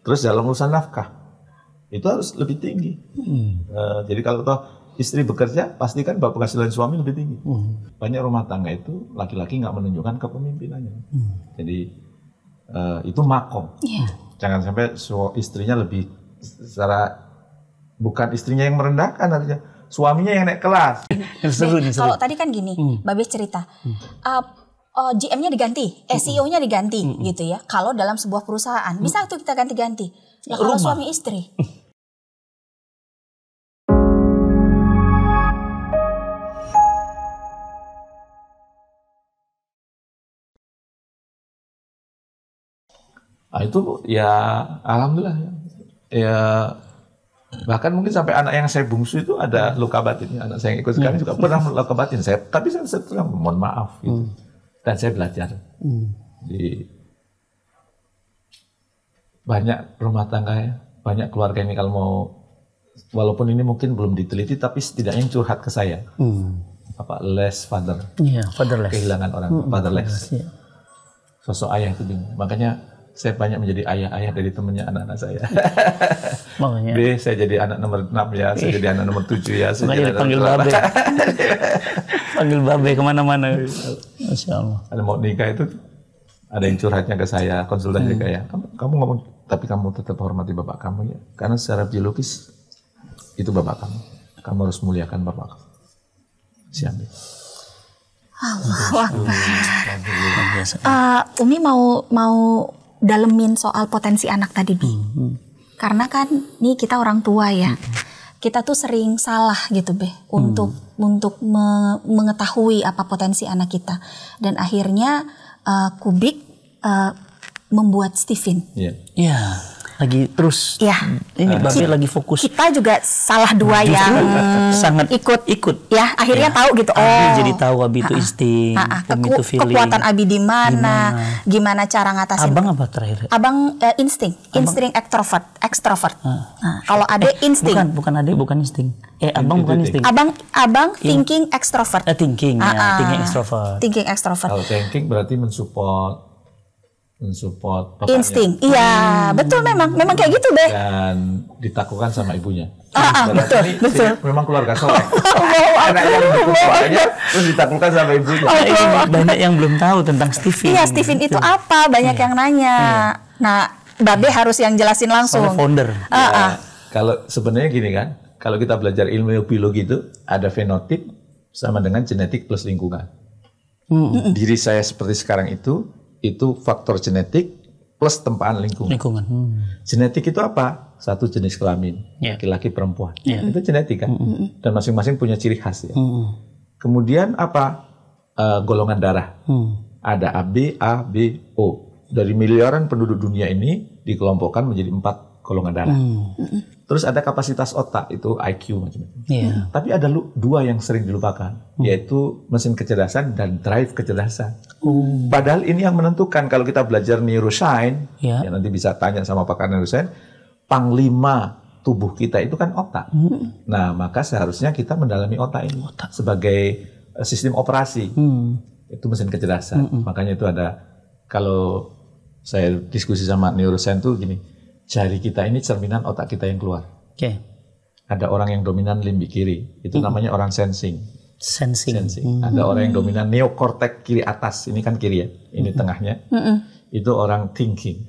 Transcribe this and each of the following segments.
Terus dalam urusan nafkah itu harus lebih tinggi. Jadi kalau toh istri bekerja, pastikan bahwa penghasilan suami lebih tinggi. Banyak rumah tangga itu laki-laki nggak menunjukkan kepemimpinannya. Jadi itu makom. Jangan sampai istrinya lebih secara bukan istrinya yang merendahkan, artinya suaminya yang naik kelas. Seru. Kalau tadi kan gini, Babe cerita, GM-nya diganti, CEO-nya diganti, gitu ya. Kalau dalam sebuah perusahaan, bisa tuh kita ganti-ganti. Nah, kalau suami istri. Nah, itu ya alhamdulillah ya, bahkan mungkin sampai anak yang saya bungsu itu ada luka batinnya. Anak saya yang ikut sekarang juga pernah luka batin saya, tapi saya mohon maaf gitu. Dan saya belajar. Di banyak rumah tangga ya, banyak keluarga ini kalau mau, walaupun ini mungkin belum diteliti, tapi setidaknya yang curhat ke saya. Apa less father, fatherless. Kehilangan orang fatherless. Sosok ayah itu bingung. Makanya saya banyak menjadi ayah-ayah dari temannya anak-anak saya. Makanya. Saya jadi anak nomor 6 ya, saya jadi anak nomor 7 ya. Makanya dipanggil Babe. Panggil Babe kemana-mana. Masya Allah. Ada mau nikah itu, ada yang curhatnya ke saya, konsultasi ke saya. Kamu ngomong, tapi kamu tetap hormati bapak kamu ya. Karena secara biologis, itu bapak kamu. Kamu harus muliakan bapak kamu. Siap. Allahu Akbar. Umi mau dalemin soal potensi anak tadi, Bi. Karena kan nih kita orang tua ya. Kita tuh sering salah gitu, Be, untuk mengetahui apa potensi anak kita. Dan akhirnya Kubik membuat Steven. Iya. Lagi terus. Ya. Ini Babe lagi fokus. Kita juga salah dua yang sangat ikut. Ya, akhirnya tahu gitu. Abi jadi tahu Abi itu insting, itu feeling. Kekuatan Abi di mana? Gimana cara ngatasin? Abang apa terakhir? Abang insting ekstrovert. Kalau Ade insting. Bukan Ade, bukan insting. Abang bukan insting. Abang thinking extrovert. Thinking extrovert. Thinking extrovert. Kalau thinking berarti mensupport bapaknya. Insting, iya betul, memang kayak gitu, Be. Dan ditaklukkan sama ibunya. Betul. Memang keluarga soleh. Anak yang dukung bapaknya terus ditaklukkan sama ibunya. Banyak yang belum tahu tentang Steven. Iya, Steven itu apa? Banyak yang nanya. Nah, Babe harus yang jelasin langsung. Soalnya founder. Kalau sebenarnya gini kan, kalau kita belajar ilmu biologi itu ada fenotip sama dengan genetik plus lingkungan. Diri saya seperti sekarang itu faktor genetik plus tempaan lingkungan. Genetik itu apa? Satu jenis kelamin, laki-laki perempuan. Itu genetik kan? Dan masing-masing punya ciri khas ya. Kemudian apa? Golongan darah. Ada AB, A, B, O. Dari miliaran penduduk dunia ini dikelompokkan menjadi 4 golongan darah. Terus ada kapasitas otak, itu IQ macam-macam. Tapi ada 2 yang sering dilupakan, yaitu mesin kecerdasan dan drive kecerdasan. Padahal ini yang menentukan. Kalau kita belajar neuroscience, ya nanti bisa tanya sama pakar neuroscience, panglima tubuh kita itu kan otak. Nah, maka seharusnya kita mendalami otak ini sebagai sistem operasi. Itu mesin kecerdasan. Makanya itu ada, kalau saya diskusi sama neuroscience tuh gini, jari kita ini cerminan otak kita yang keluar. Ada orang yang dominan limbik kiri, itu namanya orang sensing. Ada orang yang dominan neokortek kiri atas, ini kan kiri ya, ini tengahnya. Itu orang thinking.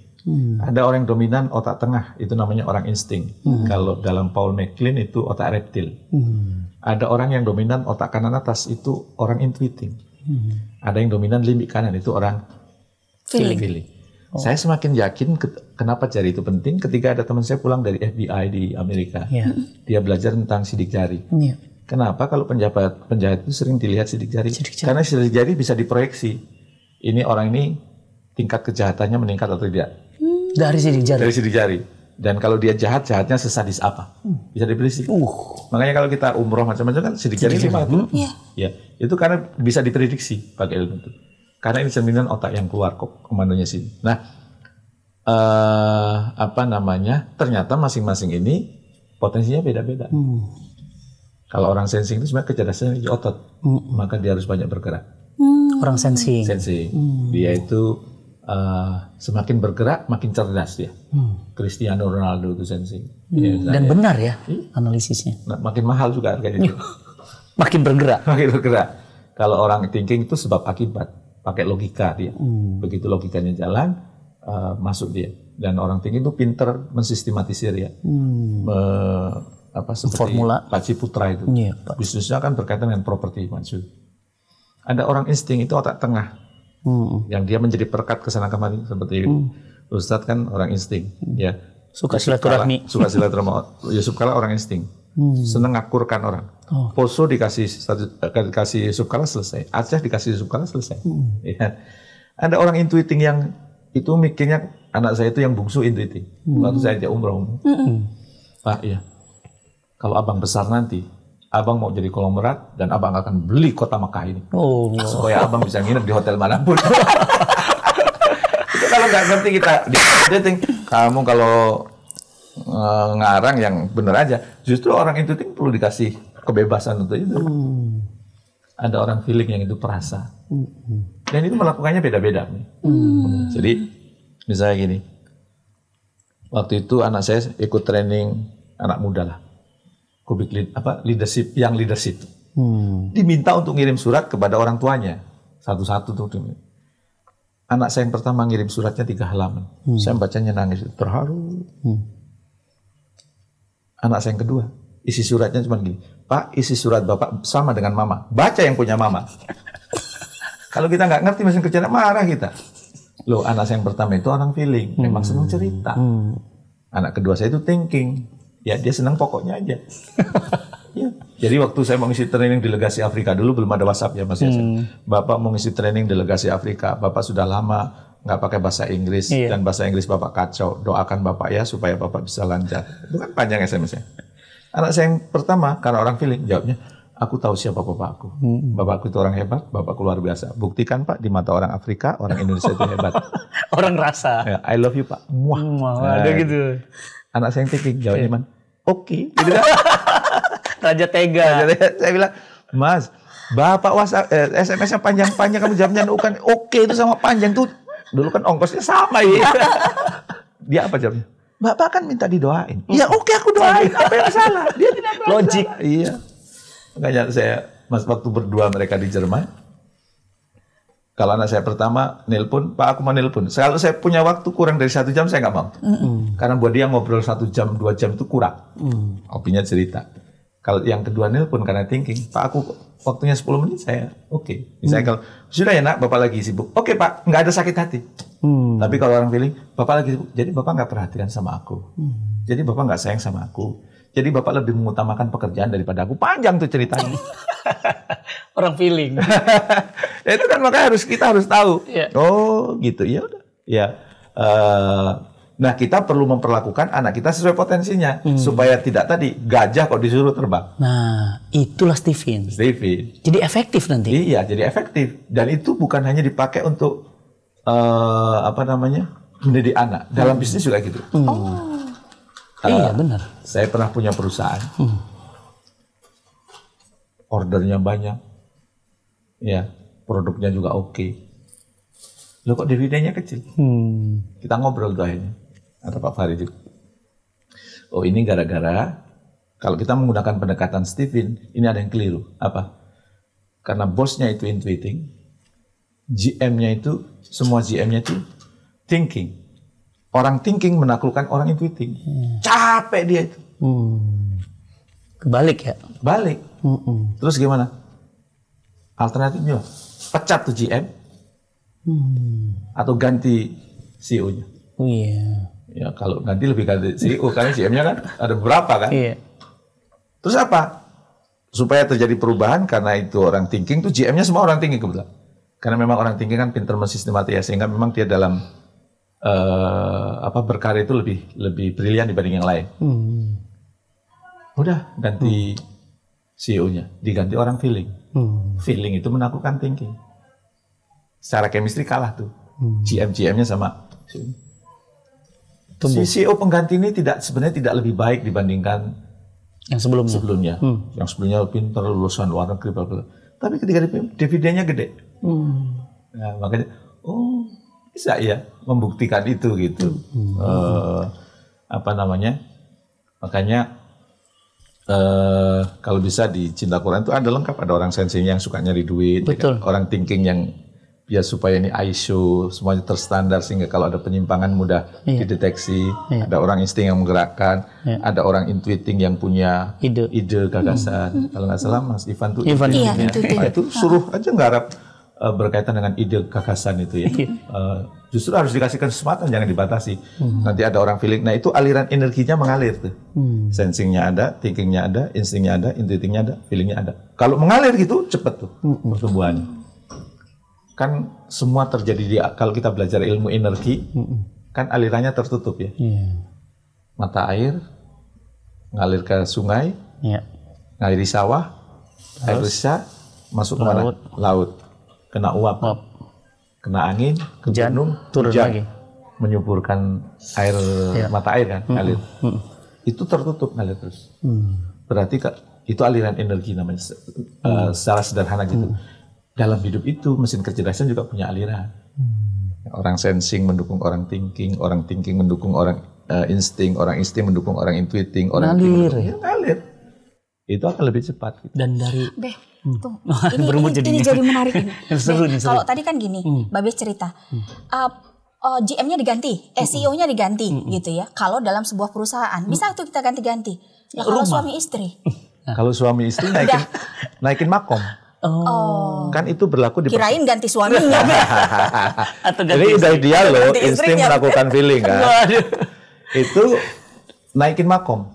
Ada orang yang dominan otak tengah, itu namanya orang insting. Kalau dalam Paul MacLean itu otak reptil. Ada orang yang dominan otak kanan atas, itu orang intuiting. Ada yang dominan limbik kanan, itu orang feeling. Saya semakin yakin kenapa jari itu penting ketika ada teman saya pulang dari FBI di Amerika. Dia belajar tentang sidik jari. Kenapa kalau penjahat itu sering dilihat sidik jari? Karena sidik jari bisa diproyeksi. Ini orang ini tingkat kejahatannya meningkat atau tidak. Dari sidik jari. Dan kalau dia jahatnya sesadis apa? Bisa diprediksi. Makanya kalau kita umroh macam-macam kan sidik jari 5. Ya, itu karena bisa diprediksi pakai ilmu itu. Karena ini cerminan otak yang keluar komandonya sini. Nah, ternyata masing-masing ini potensinya beda-beda. Kalau orang sensing itu sebenarnya kecerdasannya di otot, maka dia harus banyak bergerak. Orang sensing. Dia itu semakin bergerak makin cerdas dia. Cristiano Ronaldo itu sensei. Dan benar ya analisisnya. Nah, makin mahal juga harganya itu. Makin bergerak. Makin bergerak. Kalau orang thinking itu sebab akibat, pakai logika dia. Begitu logikanya jalan, masuk dia. Dan orang thinking itu pinter mensistematisir ya. Seperti Formula. Pak Ciputra itu. Iya, Pak. Bisnisnya kan berkaitan dengan properti, maksud. Ada orang insting itu otak tengah. Yang dia menjadi perekat kesana kemari seperti Ustadz kan orang insting, ya. Suka silaturahmi. Suka silaturahmi. Yusuf Kala orang insting. Seneng ngakurkan orang. Poso dikasih Yusuf Kala selesai. Aceh dikasih Yusuf Kala selesai. Ya. Ada orang intuiting yang itu mikirnya anak saya itu yang bungsu intuiting. Waktu saya ajak umroh. Pak, ya. Kalau abang besar nanti, abang mau jadi konglomerat dan abang akan beli kota Mekah ini. Supaya abang bisa nginep di hotel manapun. Itu kalau nggak ngerti kita, dia think, kamu kalau ngarang yang bener aja. Justru orang itu perlu dikasih kebebasan untuk itu. Ada orang feeling yang itu perasa. Dan itu melakukannya beda-beda. Jadi misalnya gini, waktu itu anak saya ikut training anak muda lah. Leadership, yang leadership. Diminta untuk ngirim surat kepada orang tuanya. Satu-satu tuh. Anak saya yang pertama ngirim suratnya 3 halaman. Saya bacanya nangis, terharu. Anak saya yang kedua, isi suratnya cuma gini. Pak, isi surat Bapak sama dengan Mama. Baca yang punya Mama. Kalau kita nggak ngerti mesin kerja, marah kita. Loh, anak saya yang pertama itu orang feeling. Memang senang cerita. Anak kedua saya itu thinking. Ya dia senang pokoknya aja. Ya. Jadi waktu saya mau ngisi training delegasi Afrika dulu belum ada WhatsApp ya Mas Yasin. Bapak mau ngisi training delegasi Afrika, Bapak sudah lama nggak pakai bahasa Inggris dan bahasa Inggris Bapak kacau. Doakan Bapak ya supaya Bapak bisa lancar. Itu kan panjang SMS-nya. Anak saya yang pertama karena orang feeling jawabnya, aku tahu siapa bapakku. Bapakku itu orang hebat, bapakku luar biasa. Buktikan Pak di mata orang Afrika, orang Indonesia itu hebat. Orang rasa. Ya, I love you Pak. Muah. Ada gitu. Anak saya yang thinking jawabnya man. Oke, gitu kan? Raja Tega. Saya bilang, Mas, Bapak WhatsApp, SMS-nya panjang-panjang, kamu jawabnya bukan oke itu sama panjang tuh. Dulu kan ongkosnya sama ya. Dia apa jawabnya? Bapak kan minta didoain. Ya oke aku doain, apa yang salah? Dia tidak merasa. Logik. Iya. Makanya saya, Mas waktu berdua mereka di Jerman, kalau anak saya pertama nelpon, Pak aku mau nelpon. Kalau saya punya waktu kurang dari 1 jam, saya nggak mau. Karena buat dia ngobrol 1 jam, 2 jam itu kurang. Hobinya cerita. Kalau yang kedua nelpon karena thinking, Pak aku waktunya 10 menit saya oke. Misalnya kalau, sudah ya nak, Bapak lagi sibuk. Oke Pak, nggak ada sakit hati. Tapi kalau orang feeling, Bapak lagi sibuk, jadi Bapak nggak perhatian sama aku. Jadi Bapak nggak sayang sama aku. Jadi Bapak lebih mengutamakan pekerjaan daripada aku. Panjang tuh ceritanya. Orang feeling. Ya itu kan makanya kita harus tahu. Yeah. Oh gitu ya udah. Ya. Nah kita perlu memperlakukan anak kita sesuai potensinya supaya tidak tadi gajah kok disuruh terbang. Nah itulah Steven. Jadi efektif nanti. Iya jadi efektif dan itu bukan hanya dipakai untuk mendidik anak. Dalam bisnis juga gitu. Iya benar. Saya pernah punya perusahaan. Ordernya banyak. Ya, produknya juga oke. Loh kok dividennya kecil? Kita ngobrol tuh akhirnya. Atau Pak Farid juga. Oh ini gara-gara kalau kita menggunakan pendekatan Steven, ini ada yang keliru. Apa? Karena bosnya itu intuiting, GM-nya itu, semua GM-nya itu thinking. Orang thinking menaklukkan orang intuiting. Capek dia itu. Kebalik ya? Balik. Terus gimana? Alternatifnya pecat tuh GM atau ganti CEO-nya. Oh iya. Ya kalau ganti lebih ganti CEO karena GM-nya kan ada berapa kan? Iya. Terus apa? Supaya terjadi perubahan karena itu orang thinking tuh GM-nya semua orang thinking kebetulan. Karena memang orang thinking kan pintar mensistematis sehingga memang dia dalam berkarya itu lebih brilian dibanding yang lain. Udah ganti CEO-nya, diganti orang feeling. Feeling itu menaklukkan thinking. Secara chemistry kalah tuh. GM-nya sama si CEO pengganti ini sebenarnya tidak lebih baik dibandingkan yang sebelumnya. Yang sebelumnya pintar lulusan luar negeri, tapi ketika dividennya gede. Nah, makanya bisa ya membuktikan itu gitu. Makanya kalau bisa di Cinta Quran itu ada lengkap, ada orang sensing yang suka nyari duit, Betul. orang thinking yang biar supaya ini ISO semuanya terstandar sehingga kalau ada penyimpangan mudah dideteksi. Ada orang insting yang menggerakkan, ada orang intuiting yang punya ide gagasan. Kalau nggak salah Mas Ivan tuh itu suruh aja nggarap berkaitan dengan ide gagasan itu ya. Justru harus dikasih kesempatan, jangan dibatasi. Nanti ada orang feeling, nah itu aliran energinya mengalir tuh. Sensingnya ada, thinkingnya ada, instingnya ada, intuitingnya ada, feelingnya ada. Kalau mengalir gitu cepet tuh pertumbuhannya. Kan semua terjadi kalau kita belajar ilmu energi, kan alirannya tertutup ya. Mata air ngalir ke sungai, ngalir di sawah, air resah masuk ke mana? Laut. Kena uap, kena angin, ke gunung, turun lagi, menyuburkan air mata air kan, ngalir. Itu tertutup ngalir terus. Berarti itu aliran energi namanya, secara sederhana gitu. Dalam hidup itu mesin kecerdasan juga punya aliran. Orang sensing mendukung orang thinking mendukung orang insting mendukung orang intuiting, orang ngalir. Itu akan lebih cepat. Gitu. Dan dari ini jadi menarik ini. Kalau tadi kan gini, Babe cerita, GM-nya diganti, CEO-nya diganti, gitu ya. Kalau dalam sebuah perusahaan, bisa tuh kita ganti-ganti. Nah, kalau suami istri, kalau suami istri naikin makom. Kan itu berlaku di kirain ganti suaminya. Jadi ideal loh, insting melakukan feeling kan. Itu naikin makom.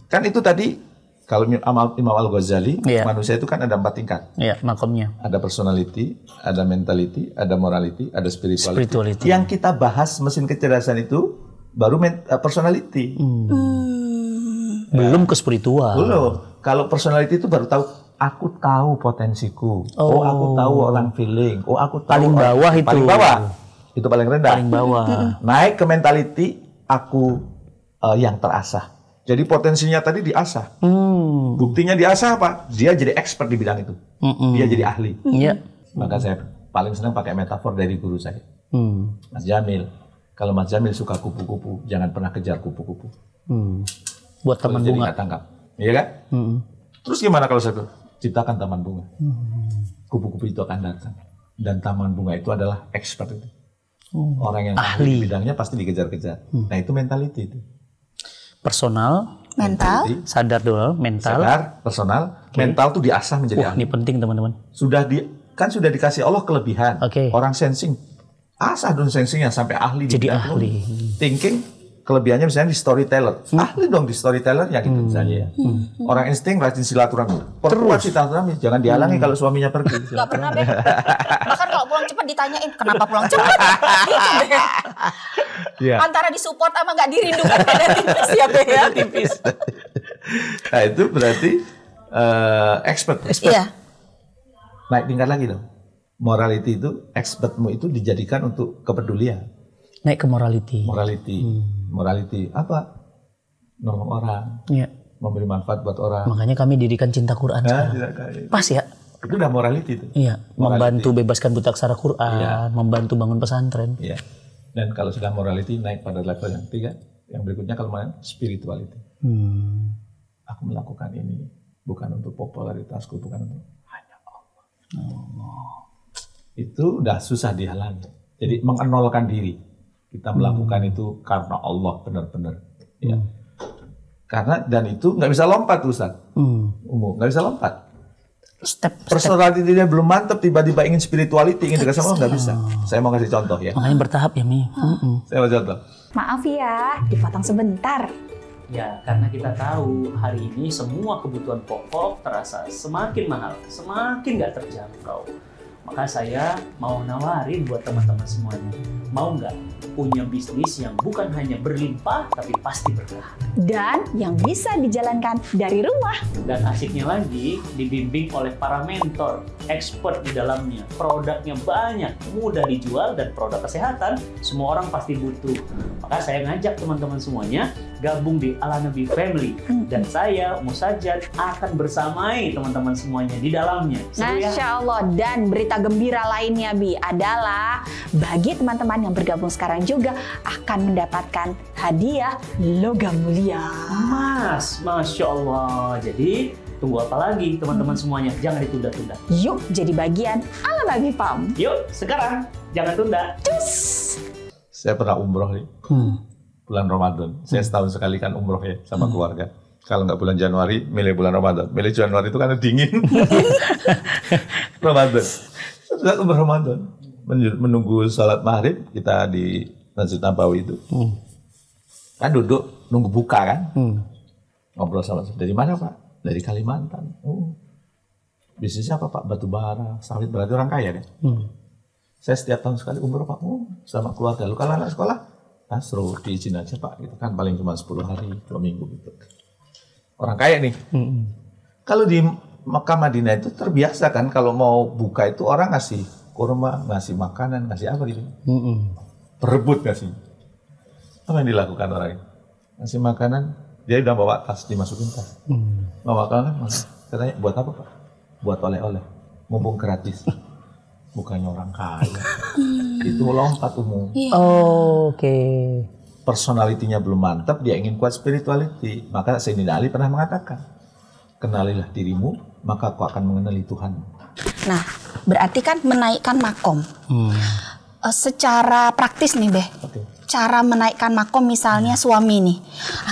Kan itu tadi kalau Imam Al-Ghazali, manusia itu kan ada 4 tingkat. Makomnya. Ada personality, ada mentality, ada morality, ada spirituality. Yang kita bahas mesin kecerdasan itu baru personality. Belum ke spiritual. Belum. Kalau personality itu baru tahu, aku tahu potensiku. Aku tahu orang feeling. Aku tahu paling bawah itu. Paling bawah. Itu paling rendah. Paling bawah. Naik ke mentality, aku yang terasah. Jadi potensinya tadi diasah. Buktinya diasah apa? Dia jadi expert di bidang itu. Dia jadi ahli. Maka saya paling senang pakai metafor dari guru saya. Mas Jamil. Kalau Mas Jamil suka kupu-kupu, jangan pernah kejar kupu-kupu. Buat taman bunga. Jadi nggak tangkap. Iya kan? Terus gimana kalau saya ciptakan taman bunga? Kupu-kupu itu akan datang. Dan taman bunga itu adalah expert itu. Orang yang ahli di bidangnya pasti dikejar-kejar. Nah itu mentality itu. Personal, mental, sadar dulu, mental. Sadar, personal, mental tuh diasah menjadi ahli. Ini penting teman-teman. Sudah dikasih Allah kelebihan. Orang sensing, asah dong sensingnya sampai ahli. Jadi ahli. Thinking, kelebihannya misalnya di storyteller. Ahli dong di storyteller ya gitu misalnya ya. Orang insting rajin silaturahmi. Perkuat silaturahmi, jangan dihalangi kalau suaminya pergi. Gak pernah deh. Bahkan kalau pulang cepat ditanyain, kenapa pulang cepat? Gitu deh. Antara disupport sama gak dirindukan ada tipis ya Be ya. Tipis. Nah itu berarti expert. Iya. Naik tingkat lagi dong. Morality itu, expertmu itu dijadikan untuk kepedulian. Naik ke morality. Morality apa? Nolong orang. Memberi manfaat buat orang. Makanya kami dirikan Cinta Quran sekarang. Pas ya? Itu udah morality itu. Iya. Membantu bebaskan buta aksara Quran. Membantu bangun pesantren. Iya. Dan kalau sudah morality naik pada level yang 3. Yang berikutnya kalau main spirituality. Aku melakukan ini bukan untuk popularitasku, bukan untuk hanya Allah. Itu udah susah dihalangi. Jadi mengenolkan diri. Kita melakukan itu karena Allah benar-benar. Ya. Karena dan itu nggak bisa lompat Ustaz. Nggak bisa lompat. Personality dia belum mantap, tiba-tiba ingin spirituality, ingin dekat sama Allah, nggak bisa. Saya mau kasih contoh ya. Makanya bertahap ya Mi. Saya mau contoh. Maaf ya, dipotong sebentar. Ya, karena kita tahu hari ini semua kebutuhan pokok terasa semakin mahal, semakin nggak terjangkau. Maka saya mau nawarin buat teman-teman semuanya, mau nggak punya bisnis yang bukan hanya berlimpah tapi pasti berkah. Dan yang bisa dijalankan dari rumah. Dan asiknya lagi dibimbing oleh para mentor, expert di dalamnya, produknya banyak, mudah dijual dan produk kesehatan semua orang pasti butuh. Maka saya ngajak teman-teman semuanya gabung di Ala Nabi Family dan saya Musajjad akan bersamai teman-teman semuanya di dalamnya. Masya Allah, dan berita berita gembira lainnya Bi adalah bagi teman-teman yang bergabung sekarang juga akan mendapatkan hadiah logam mulia. Mas, Masya Allah. Jadi tunggu apa lagi teman-teman semuanya? Jangan ditunda-tunda. Yuk jadi bagian ala Nabi Pam. Yuk sekarang, jangan tunda. Cus. Saya pernah umroh nih, bulan Ramadan. Saya setahun sekali kan umroh ya sama keluarga. Kalau nggak bulan Januari, milih bulan Ramadan. Milih Januari itu karena dingin. Ramadan. Sudah umroh Ramadan. Menunggu sholat maghrib, kita di Masjid Nabawi itu. Kan duduk, nunggu buka kan. Ngobrol sama saya. Dari mana Pak? Dari Kalimantan. Oh. Bisnisnya apa Pak? Batu bara, sawit, berarti orang kaya kan? Saya setiap tahun sekali umroh Pak. Sama keluarga. Lu kalau anak sekolah, suruh diizin aja Pak. Itu kan paling cuma 10 hari, 2 minggu gitu. Orang kaya nih. Kalau di Mekah Madinah itu terbiasa kan kalau mau buka itu orang ngasih kurma, ngasih makanan, ngasih apa gitu. Berebut ngasih. Apa yang dilakukan orang ini? Ngasih makanan, dia udah bawa tas, dimasukin tas. Bawa makanan, katanya buat apa Pak? Buat oleh-oleh. Mumpung gratis. Bukannya orang kaya. Itu lompat umum. Oke. Personalitinya belum mantap, dia ingin kuat spirituality. Maka Sayyidina Ali pernah mengatakan, kenalilah dirimu, maka kau akan mengenali Tuhan. Nah, berarti kan menaikkan makom. Secara praktis nih, Beh. Cara menaikkan makom misalnya suami nih,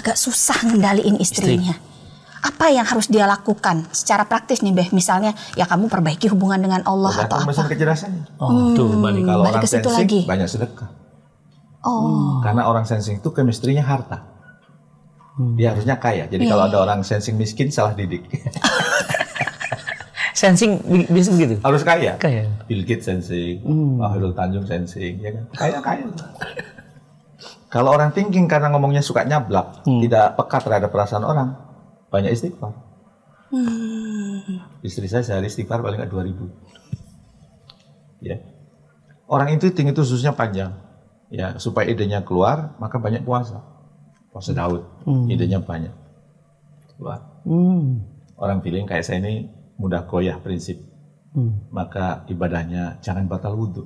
agak susah ngendaliin istrinya. Apa yang harus dia lakukan secara praktis nih, Beh? Misalnya, ya kamu perbaiki hubungan dengan Allah atau apa? Kecerdasannya. Tuh, balik. Kalau balik orang ke situ sensing, lagi. banyak sedekah. Karena orang sensing itu chemistry-nya harta. Dia harusnya kaya. Jadi kalau ada orang sensing miskin, salah didik. Sensing bisa begitu? Harus kaya. Kaya. Bill Gates sensing, Hairul Tanjung sensing, ya kan? Kaya. Kalau orang thinking karena ngomongnya suka nyablak, tidak peka terhadap perasaan orang, banyak istighfar. Istri saya sehari istighfar paling nggak 2.000. Ya. Orang intuiting itu khususnya panjang. Ya, supaya idenya keluar, maka banyak puasa. Puasa Daud, idenya banyak. Keluar. Orang feeling kayak saya ini mudah goyah prinsip. Maka ibadahnya jangan batal wudhu.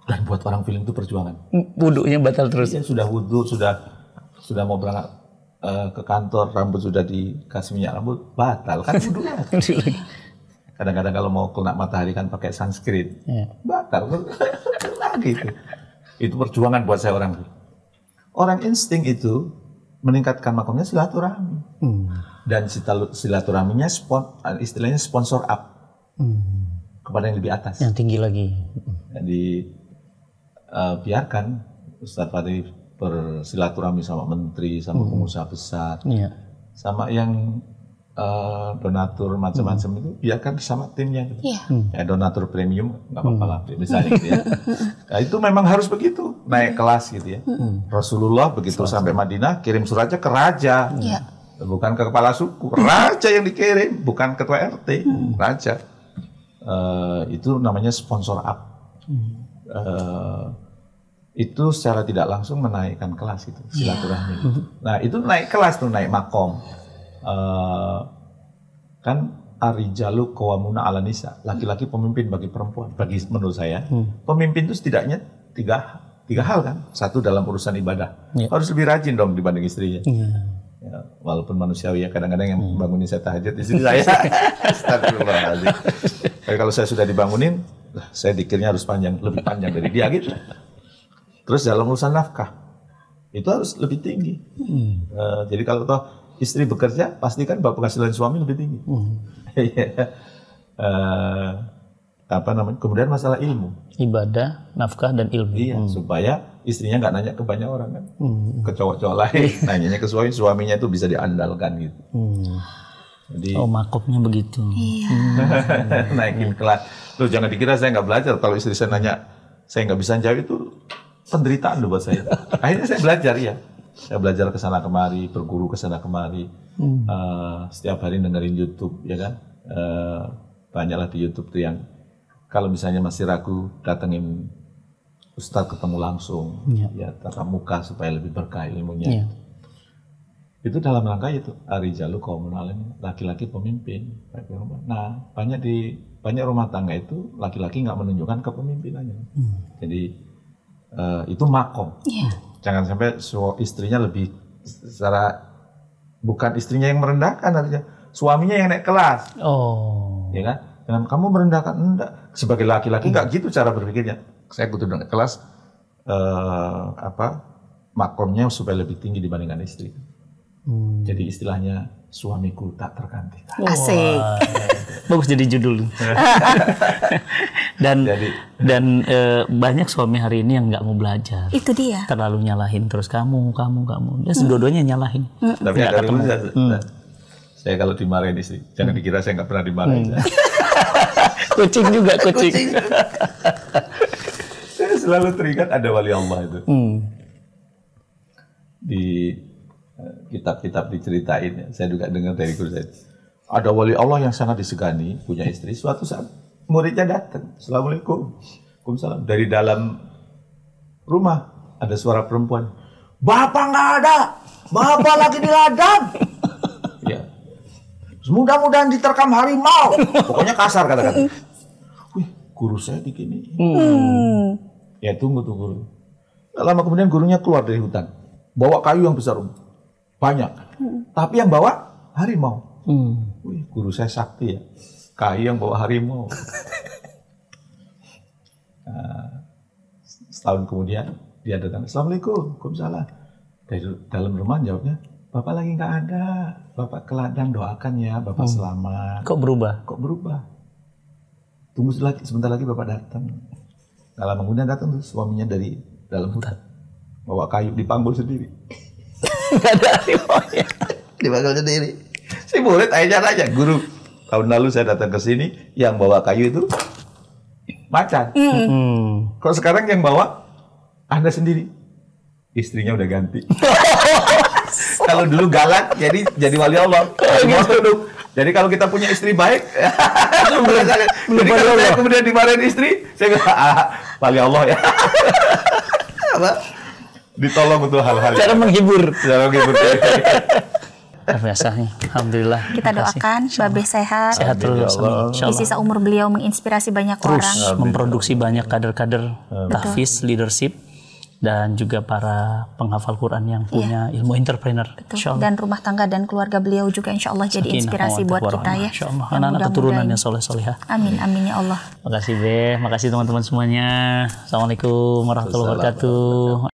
Dan buat orang feeling itu perjuangan. Wudhunya batal terus. Dia sudah wudhu, sudah mau berangkat ke kantor, rambut sudah dikasih minyak rambut, batal kan wudhu. Kadang-kadang kalau mau kena matahari kan pakai sunscreen, batal lagi itu. Itu perjuangan buat saya orang. Orang insting itu meningkatkan makomnya silaturahmi. Dan silaturahminya istilahnya sponsor up kepada yang lebih atas. Yang tinggi lagi. Jadi biarkan Ustadz Fadli bersilaturahmi sama menteri, sama pengusaha besar, sama yang donatur macam-macam itu biarkan sama timnya gitu. Ya donatur premium nggak apa-apa lah misalnya gitu ya. Nah, itu memang harus begitu naik kelas gitu ya. Rasulullah begitu sampai Madinah kirim suratnya ke raja, bukan ke kepala suku, raja yang dikirim, bukan ketua RT, raja. Itu namanya sponsor up. Itu secara tidak langsung menaikkan kelas itu silaturahmi. Nah itu naik kelas tuh, naik makom. Kan arijalu qawwamuna 'alan nisa, laki-laki pemimpin bagi perempuan. Bagi menurut saya, pemimpin itu setidaknya tiga hal kan. Satu dalam urusan ibadah, harus lebih rajin dong dibanding istrinya. Ya, walaupun manusiawi ya kadang-kadang yang bangunin saya tahajud istri saya. Astagfirullahaladzim. Tapi kalau saya sudah dibangunin, saya dikirnya harus lebih panjang dari dia gitu. Terus dalam urusan nafkah itu harus lebih tinggi. Jadi kalau toh istri bekerja, pastikan bahwa penghasilan suami lebih tinggi. Kemudian masalah ilmu, ibadah, nafkah dan ilmu. Iya, supaya istrinya nggak nanya ke banyak orang kan, ke cowok-cowok lain, nanyanya ke suaminya itu bisa diandalkan gitu. Jadi, makomnya begitu. Naikin kelas. Loh jangan dikira saya nggak belajar. Kalau istri saya nanya, saya nggak bisa jawab itu penderitaan loh buat saya. Akhirnya saya belajar ya. Saya belajar ke sana kemari, berguru ke sana kemari. Setiap hari dengerin YouTube, ya kan. Banyaklah di YouTube tuh yang kalau misalnya masih ragu, datengin Ustadz ketemu langsung, ya tatap muka supaya lebih berkah ilmunya. Itu dalam rangka itu Ar-rijalu qawwamun 'alal, laki-laki pemimpin. Nah, banyak rumah tangga itu laki-laki nggak menunjukkan kepemimpinannya. Jadi itu makom. Jangan sampai istrinya lebih secara, bukan istrinya yang merendahkan, artinya suaminya yang naik kelas. Ya kan? Dengan kamu merendahkan, enggak. Sebagai laki-laki nggak gitu cara berpikirnya. Saya kudu naik kelas, makomnya supaya lebih tinggi dibandingkan istri. Jadi istilahnya suamiku tak tergantikan. Asik. Bagus jadi judul. dan banyak suami hari ini yang nggak mau belajar. Itu dia. Terlalu nyalahin terus kamu. Ya dua-duanya nyalahin. Tapi ada dulu saya kalau dimarahin istri, jangan dikira saya nggak pernah dimarahin. Kucing juga kucing. Saya selalu teringat ada wali Allah itu. Di kitab-kitab diceritain, ya. Saya juga dengar dari guru saya. Ada wali Allah yang sangat disegani, punya istri. Suatu saat muridnya datang, Assalamualaikum, Waalaikumsalam. Dari dalam rumah ada suara perempuan, Bapak nggak ada, Bapak lagi di ladang. Ya, mudah-mudahan diterkam harimau. Pokoknya kasar kata-kata. Wih, guru saya begini. Ya tunggu guru. Lama kemudian gurunya keluar dari hutan, bawa kayu yang besar. Banyak, tapi yang bawa harimau. Wih, guru saya sakti ya, kayu yang bawa harimau. Nah, setahun kemudian dia datang, Assalamualaikum, Waalaikumsalam. Dari dalam rumah jawabnya, Bapak lagi nggak ada, Bapak ke ladang, doakan ya, Bapak selamat. Kok berubah? Tunggu sebentar lagi Bapak datang. Nggak lama kemudian datang tuh suaminya dari dalam hutan, bawa kayu, dipanggul sendiri. Nggak ada harimaunya. Dipanggil sendiri. Si murid akhirnya nanya, guru, tahun lalu saya datang ke sini, yang bawa kayu itu macan. Kok sekarang yang bawa Anda sendiri? Istrinya udah ganti. Kalau dulu galak, jadi wali Allah. Jadi kalau kita punya istri baik, jadi kalau saya kemudian dimarahin istri, saya bilang, wali Allah ya. Ditolong untuk hal-hal cara menghibur. Biasa nih, alhamdulillah. Kita doakan Babe sehat terus, di sisa umur beliau menginspirasi banyak terus orang, memproduksi banyak kader-kader tahfiz, leadership, dan juga para penghafal Quran yang punya ilmu entrepreneur. Dan rumah tangga dan keluarga beliau juga insya Allah jadi inspirasi buat kita ya. Anak-anak keturunannya soleh-solehah. Amin ya Allah. Makasih Be, makasih teman-teman semuanya. Assalamualaikum warahmatullahi wabarakatuh.